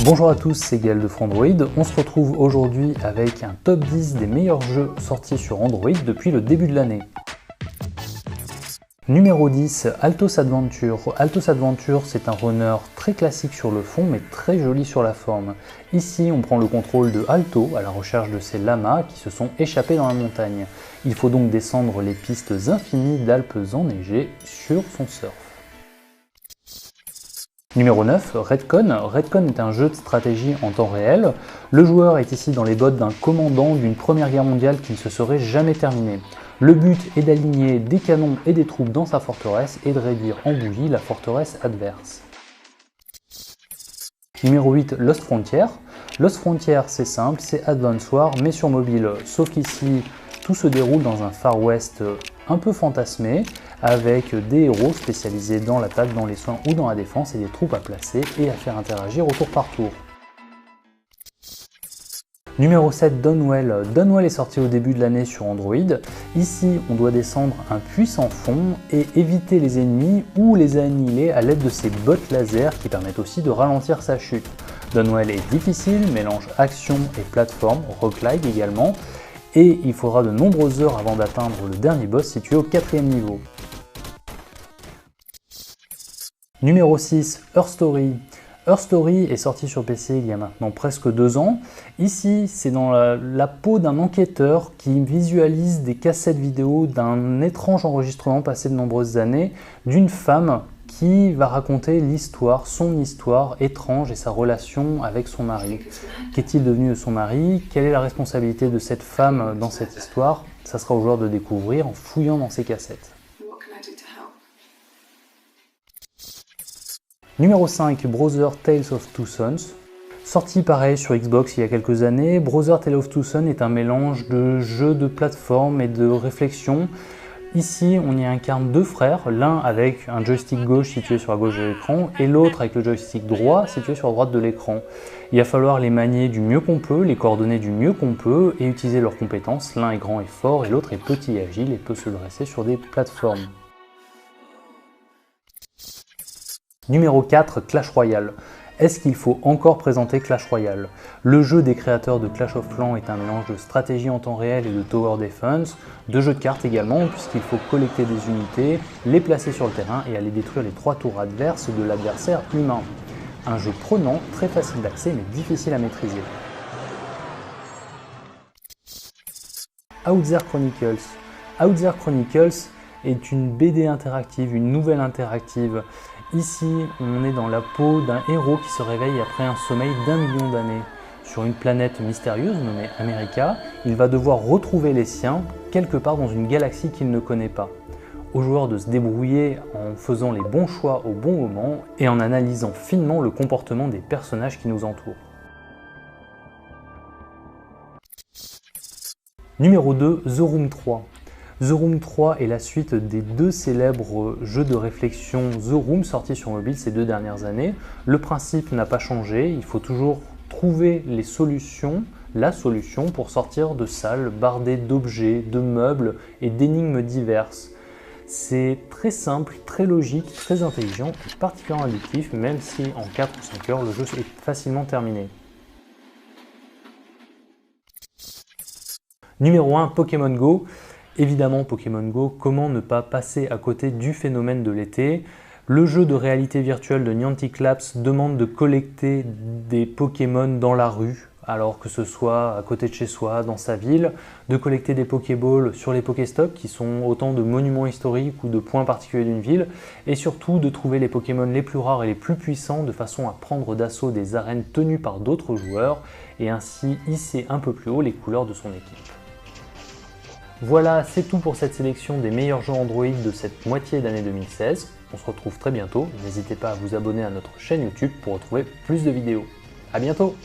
Bonjour à tous, c'est Gaël de Frandroid. On se retrouve aujourd'hui avec un top 10 des meilleurs jeux sortis sur Android depuis le début de l'année. Numéro 10, Altos Adventure. Altos Adventure, c'est un runner très classique sur le fond mais très joli sur la forme. Ici, on prend le contrôle de Alto à la recherche de ces lamas qui se sont échappés dans la montagne. Il faut donc descendre les pistes infinies d'Alpes enneigées sur son surf. Numéro 9, Redcon. Redcon est un jeu de stratégie en temps réel. Le joueur est ici dans les bottes d'un commandant d'une première guerre mondiale qui ne se serait jamais terminée. Le but est d'aligner des canons et des troupes dans sa forteresse et de réduire en bouillie la forteresse adverse. Numéro 8, Lost Frontier. Lost Frontier, c'est simple, c'est Advance War mais sur mobile. Sauf qu'ici, tout se déroule dans un Far West un peu fantasmé, avec des héros spécialisés dans l'attaque, dans les soins ou dans la défense et des troupes à placer et à faire interagir au tour par tour. Numéro 7, Dawnwell. Dawnwell est sorti au début de l'année sur Android. Ici, on doit descendre un puissant fond et éviter les ennemis ou les annihiler à l'aide de ces bottes laser qui permettent aussi de ralentir sa chute. Dawnwell est difficile, mélange action et plateforme, roguelike également, et il faudra de nombreuses heures avant d'atteindre le dernier boss situé au 4e niveau. Numéro 6, Her Story. Her Story est sorti sur PC il y a maintenant presque 2 ans. Ici, c'est dans la peau d'un enquêteur qui visualise des cassettes vidéo d'un étrange enregistrement passé de nombreuses années d'une femme qui va raconter l'histoire, son histoire étrange et sa relation avec son mari. Qu'est-il devenu de son mari? Quelle est la responsabilité de cette femme dans cette histoire? Ça sera au joueur de découvrir en fouillant dans ses cassettes. Numéro 5, Brother Tales of Two Sons. Sorti pareil sur Xbox il y a quelques années, Brother Tales of Two Sons est un mélange de jeux de plateforme et de réflexion. Ici, on y incarne deux frères, l'un avec un joystick gauche situé sur la gauche de l'écran et l'autre avec le joystick droit situé sur la droite de l'écran. Il va falloir les manier du mieux qu'on peut, les coordonner du mieux qu'on peut et utiliser leurs compétences. L'un est grand et fort et l'autre est petit et agile et peut se dresser sur des plateformes. Numéro 4, Clash Royale. Est-ce qu'il faut encore présenter Clash Royale? Le jeu des créateurs de Clash of Clans est un mélange de stratégie en temps réel et de tower defense, de jeux de cartes également, puisqu'il faut collecter des unités, les placer sur le terrain et aller détruire les 3 tours adverses de l'adversaire humain. Un jeu prenant, très facile d'accès mais difficile à maîtriser. Outzer Chronicles. Outzer Chronicles est une BD interactive, une nouvelle interactive. Ici, on est dans la peau d'un héros qui se réveille après un sommeil d'1 million d'années. Sur une planète mystérieuse nommée America, il va devoir retrouver les siens quelque part dans une galaxie qu'il ne connaît pas. Au joueur de se débrouiller en faisant les bons choix au bon moment et en analysant finement le comportement des personnages qui nous entourent. Numéro 2, The Room 3. The Room 3 est la suite des 2 célèbres jeux de réflexion The Room sortis sur mobile ces 2 dernières années. Le principe n'a pas changé, il faut toujours trouver les solutions, la solution pour sortir de salles bardées d'objets, de meubles et d'énigmes diverses. C'est très simple, très logique, très intelligent et particulièrement addictif, même si en 4 ou 5 heures le jeu est facilement terminé. Numéro 1, Pokémon Go. Évidemment, Pokémon Go, comment ne pas passer à côté du phénomène de l'été? Le jeu de réalité virtuelle de Niantic Labs demande de collecter des Pokémon dans la rue, alors que ce soit à côté de chez soi, dans sa ville, de collecter des Pokéballs sur les Pokéstops, qui sont autant de monuments historiques ou de points particuliers d'une ville, et surtout de trouver les Pokémon les plus rares et les plus puissants de façon à prendre d'assaut des arènes tenues par d'autres joueurs, et ainsi hisser un peu plus haut les couleurs de son équipe. Voilà, c'est tout pour cette sélection des meilleurs jeux Android de cette moitié d'année 2016. On se retrouve très bientôt. N'hésitez pas à vous abonner à notre chaîne YouTube pour retrouver plus de vidéos. À bientôt!